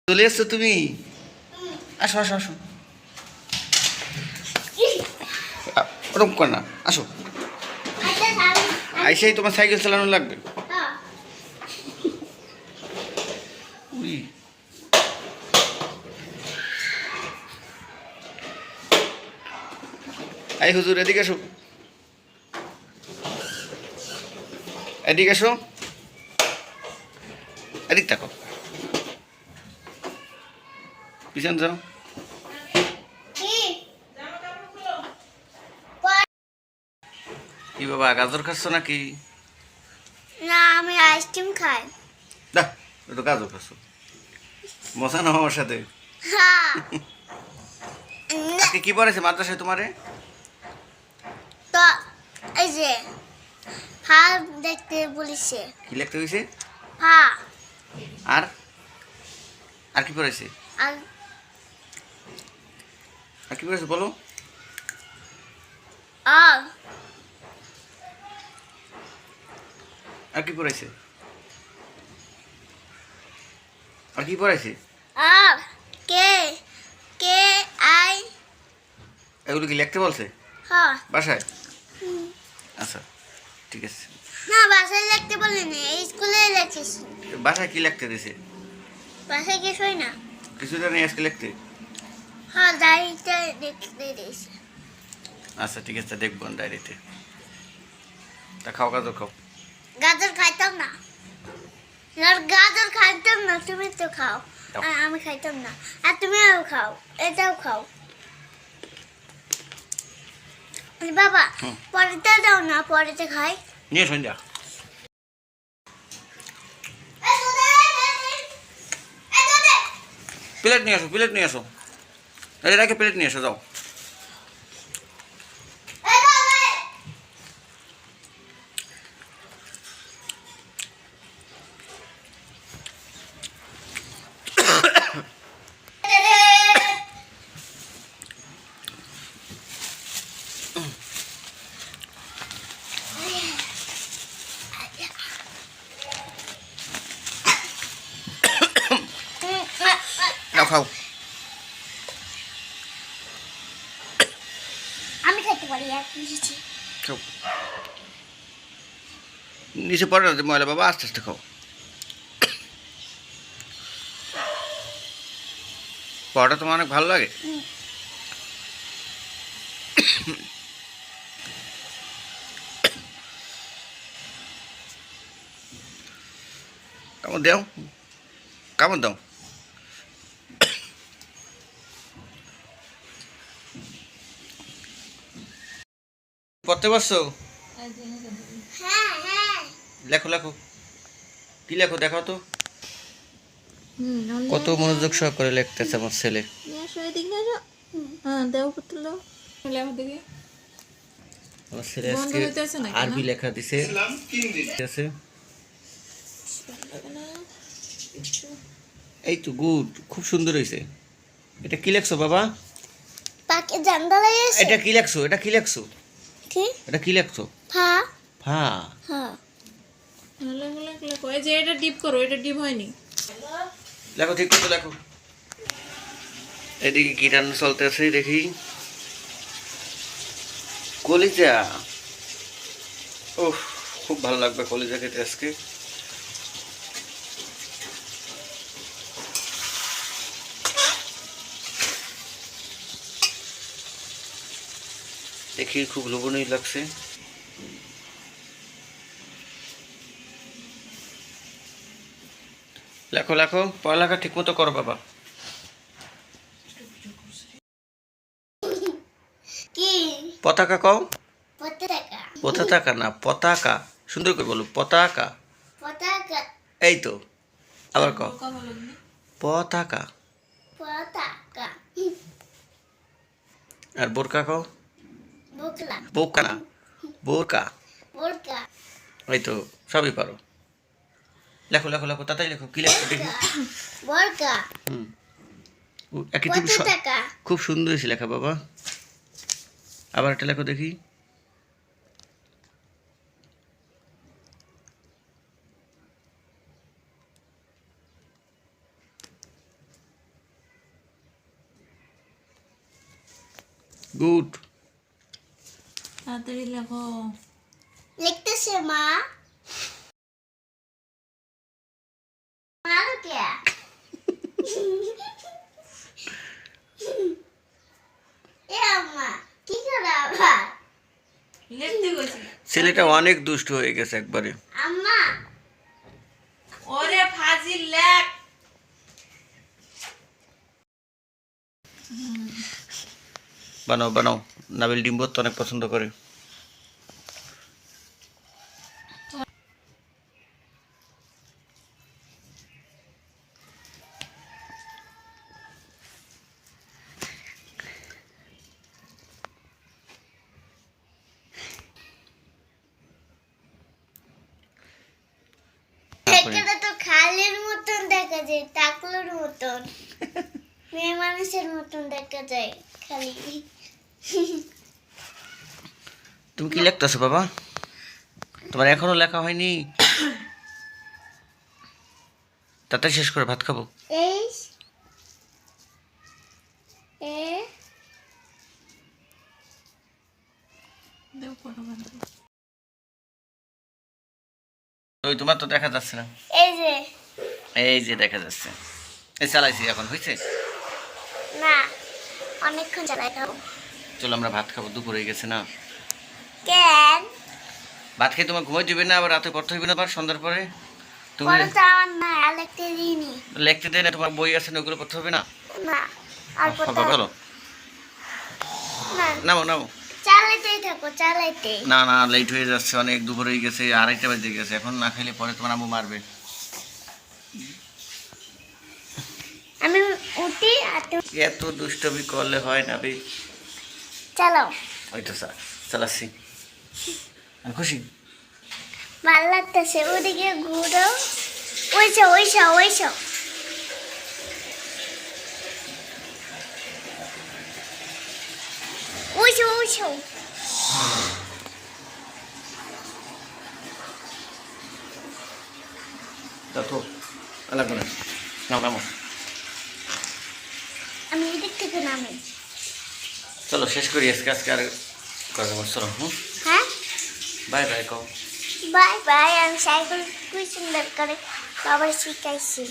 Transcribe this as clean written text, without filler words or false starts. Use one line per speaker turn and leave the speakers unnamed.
চলে এসছো তুমি? আসো আসো আসো, ওরকম কর না, আসো। আইসাই তোমার সাইকেল চালানো লাগবে। উই, এই হুজুর এদিকে আসো, এদিকে আসো, এদিক থাকো, পিছন যাও। কি বাবা, গাজর খাচ্ছ নাকি?
না, আমি আইসক্রিম খাই।
না, একটু গাজর খাচ্ছ, মশা না আমার সাথে।
হ্যাঁ।
আজকে কি পড়েছে মাদ্রাসায় তোমারে?
তো এই যে হাত দেখতে বলেছে।
কি লিখতে হয়েছে?
হ্যাঁ।
আর আর কি পড়েছে?
আর
আর কি পড়েছে বলো?
আর
আর কি পড়েছে? আর কি পড়েছে?
আর কে কে আই।
এগুলো কি লিখতে বলছে
হ্যাঁ।
বাসায়? আচ্ছা, ঠিক আছে।
না, বাসায় লিখতে বলিনি, স্কুলে লিখেছি।
বাসায় কি লিখতে দিছে?
বাসায় কিছুই না।
কিছুটা নেই আজকে লিখতে?
হ্যাঁ, ডায়েরিতে লিখতে দিয়েছে।
আচ্ছা, ঠিক আছে, দেখবো ডায়েরিতে। তা খাও, গাজর খাও।
গাজর খাইতাম না। আর গাজর খাইতাম না, তুমি তো খাও।
খাও।
আর আমি খাইতাম না। আর তুমিও খাও, এটাও খাও। আরে বাবা,
হুম।
পরেতে দাও না, পরেতে খাই।
নিয়ে সন্ধ্যা প্লেট নিয়ে আসো, প্লেট নিয়ে আসো, এই রাখে প্লেট নিয়ে এসো, যাও। নাও খাও।
আমি খাইতে পারি, এক বুঝেছি।
খাও, নিচে পড়ে না যে ময়লা, বাবা আস্তে আস্তে খাও। পড়াটা তোমার অনেক ভালো লাগে? কামড় দাও, কামড় দাও। পড়তে পারছো?
হ্যাঁ হ্যাঁ।
লেখো লেখো, কি লেখো দেখাও তো। কত মনোযোগ সহকারে লিখতেছে আমার ছেলে। আমার ছেলে আজকে আরবি লেখা দিছে। আছে এই তো, গুড, খুব সুন্দর হয়েছে। এটা কি লেখছো বাবা?
পাকে জানদা লাগিয়েছে।
এটা কি লেখছো? এটা কি লেখছো?
কি?
এটা কি লেখছো?
ফা।
ফা।
হ্যাঁ।
এই যে এটা ডিপ করো, এটা ডিপ হয়নি।
লেখো, ঠিক মতো লেখো। এদিকে কি রান্না চলতেছে দেখি। কলিজা, ওহ, খুব ভালো লাগবে কলিজা খেতে আজকে। দেখি খুব লোভনীয় লাগছে। লেখো লেখো, পড়ালেখা ঠিক মতো করো বাবা।
কি?
পতাকা কও।
পতাকা।
পতাকা না, পতাকা, সুন্দর করে বলো, পতাকা।
পতাকা।
এই তো, আবার কও, পতাকা।
পতাকা।
আর বোরকা কও।
বুকলা।
বোকা না, বোরকা।
বোরকা।
এই তো, সবই পারো। লেখো লেখো লেখো, তাড়াতাড়ি লেখো, কি লেখো দেখি।
বোরকা।
হুম, একই তুমি
পতাকা।
খুব সুন্দর হয়েছে লেখা বাবা। আবার একটা লেখো দেখি। গুড।
তাড়াতাড়ি লেখো।
লিখতেছে মা। মারো কে? এ আম্মা কি করে আবার?
লিখতে কইছি।
ছেলেটা অনেক দুষ্ট হয়ে গেছে একবারে।
আম্মা
ওরে ফাজিল লেখ।
বানাও বানাও, নাবিল ডিম ভর্তা অনেক পছন্দ করে।
এখানে তো খালের মতন দেখা যায়, টাকলোর মতন, মেয়ে মানুষের মতন দেখা যায় খালি।
তুমি কি লিখতেছো বাবা? তোমার এখনো লেখা হয়নি? তাড়াতাড়ি শেষ করে ভাত খাবো।
এই এ
দেও পড়ো বান্ধব।
ওই তোমার তো দেখা যাচ্ছে না।
এই যে
এই যে দেখা যাচ্ছে। এই চালাইছি এখন, হয়েছে?
না, অনেকক্ষণ চালাই খাবো।
চলো আমরা ভাত খাবো, দুপুর হয়ে গেছে না?
কেন?
ভাত খেয়ে তোমার ঘুমাই দিবে না, আবার রাতে পড়তে হইবে না, আবার সন্ধ্যার পরে তুমি
পরে তো আমার না আলেকতে দিইনি।
লিখতে দেয় না? তোমার বই আছে না, ওগুলো পড়তে হবে না?
না আর পড়তে
বাবা
হবে
বলো,
না।
নামো নামো।
চালাইতেই থাকো, চালাইতেই।
না না, লেট হয়ে যাচ্ছে অনেক, দুপুর হয়ে গেছে, 2:30 বাজে গেছে, এখন না খাইলে পরে তোমার আম্মু মারবে।
আমি উঠি আর তুমি
এত দুষ্টমি করলে হয় না বে।
চালাও।
ওই তো চালাচ্ছি, আমি খুশি।
ভাল লাগতেছে, ওদিকে ঘুরো। ওইসো ওইসো ওইসো। ওইসো ওইসো।
তো লাগবে না, নাও নামো।
আমি এদিক থেকে নামি।
চলো শেষ করি আজকে, আজকে আর কথা চলো।
হ্যাঁ,
বাই বাই কও।
Bye bye. আমি সাইকেল খুব সুন্দর করে বাবার শিখাইছি।